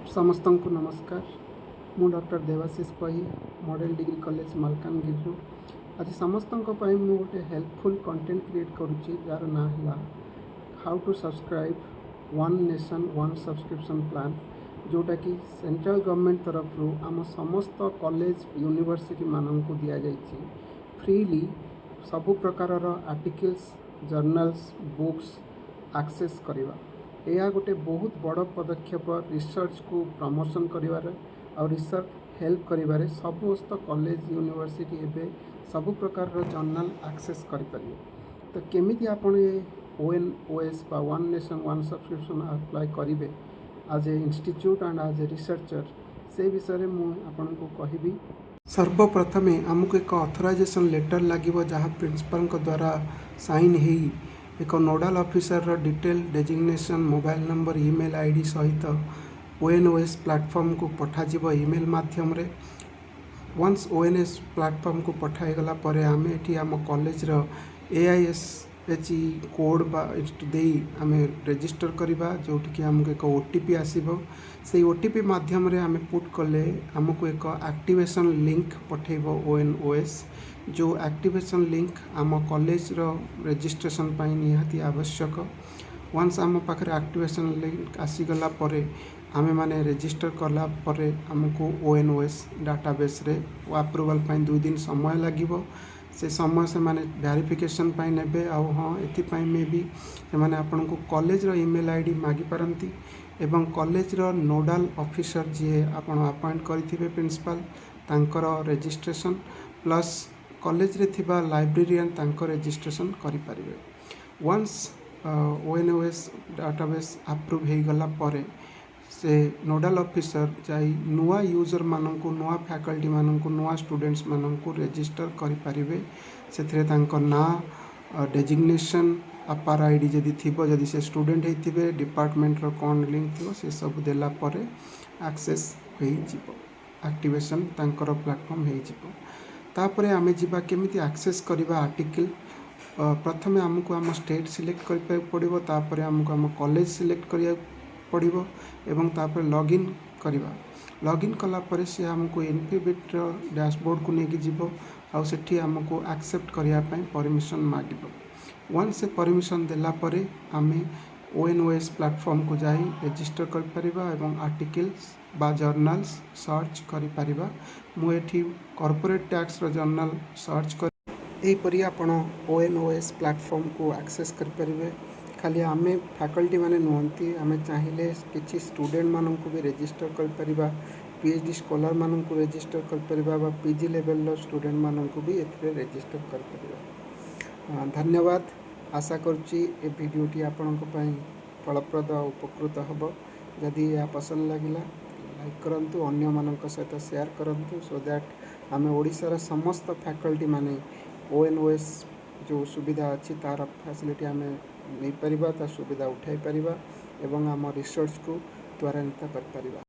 समस्त को नमस्कार। मु डॉक्टर देवाशीष पही मॉडल डिग्री कॉलेज मालकानगिरी। आज समस्त गोटे हेल्पफुल कंटेंट क्रिएट करुच्ची जार ना है how to subscribe one nation one subscription plan, जोटा कि सेंट्रल गवर्नमेंट तरफ आम समस्त कॉलेज यूनिवर्सिटी मानक दि जाइए फ्रीली सबु प्रकार आर्टिकल्स जर्नल्स बुक्स एक्सेस करवा। यह गोटे बहुत बड़ पदक्षेप रिसर्च को प्रमोशन करिवार और रिसर्च हेल्प करिवारे समस्त कॉलेज यूनिवर्सिटी एवं सबु प्रकार जर्नल एक्सेस करें। तो केमिति आपण ये ONOS बा one nation one subscription apply करेंगे आज ए इंस्टीट्यूट एंड आज ए रिसर्चर, से विषय में मुझे कहबी। सर्वप्रथमे आमको एक ऑथराइजेशन लेटर लगे जहाँ प्रिंसिपल द्वारा साइन हो एक nodal officer detail designation mobile number email ID सहित ONOS प्लेटफॉर्म को पठाଯିବ ईमेल माध्यम रे। वंस ONOS प्लेटफॉर्म को पठाईगला पर आम ये आम कॉलेज AISHE कोड दे आम रजिस्टर करवा, जोटि कि आमको एक OTP आसब। से OTP माध्यम रे आम पुट कले आमको एक एक्टिवेशन लिंक पठेब ONOS, जो एक्टिवेशन लिंक आम कॉलेज रजिस्ट्रेशन पाई निहाती आवश्यक। वंस आम पाखे एक्टिवेशन लिंक आसीगला परे आमे माने रजिस्टर कला परे आमको ONOS डाटाबेस रे अप्रूवल पाई 2 दिन समय लागिबो। से समय से माने वेरिफिकेशन पाई नेबे आ हाँ एथिपाई में भी से माने आपन को कॉलेज रो ईमेल आईडी मागी पारंती एवं कॉलेज रो नोडाल ऑफिसर जे आपन अपॉइंट करिथिबे प्रिंसिपल तांकर रजिस्ट्रेशन प्लस कॉलेज रे थिबा लाइब्रेरियन तांकर रजिस्ट्रेशन करि परिबे। वंस ONOS डाटाबेस अप्रूव हो गला परे से नोडाल ऑफिसर जाई नुआ यूजर मानक नुआ फैकल्टी मानक नुआ स्टूडेंट्स मानक रजिस्टर करें। से ना डेजिग्नेशन अपार आईडी जदि थी जदि से स्टूडेंट होते डिपार्टमेंट कौन लिंक थी से सब देला परे एक्सेस एक्टिवेशन तांकर प्लेटफॉर्म हो। तापरे आमे जिबा केमिति एक्सेस करबा आर्टिकल। प्रथमे आमको आम स्टेट सिलेक्ट कर पड़ो, तापर आमको आम कॉलेज सिलेक्ट करिया पड़ो एवं तापर लॉगिन करवा। लॉगिन कला परे से आमको इनफिबिट डैशबोर्ड को लेकिन जीव आउ सेठी आमको एक्सेप्ट करिया पई परमिशन मागिबो। वंस से परमिशन देला परे आमे ONOS प्लेटफॉर्म को जाई रजिस्टर कर परिबा एवं आर्टिकल्स बा जर्नल्स सर्च करि परिबा। मु एठी कॉर्पोरेट टैक्स रो जर्नल सर्च कर एपरी आपण ONOS प्लेटफॉर्म को एक्सेस कर परिबे। खाली आमे फैकल्टी माने नुहंती आमे चाहिए किसी स्टूडेंट मानक भी रजिस्टर कर परिबा, PhD स्कॉलर मानक रजिस्टर कर परिबा बा PG लेवल स्टूडेंट मानक भी एथिरे रजिस्टर कर परिबा। धन्यवाद। आशा करुच्ची ए वीडियोटी आपनको पई फलप्रद और उपकृत हबो। जदि यह पसंद लगिला लाइक करंतु, अन्य मानक सहित शेयर करंतु, सो दैट आमे ओडिसा समस्त फैकल्टी माने ONOS जो सुविधा अच्छी तार फैसिलिटी आम नहीं पारिबा, ता सुविधा उठाई पारिबा एवं आम रिसर्च को त्वरान्वित कर पारिबा।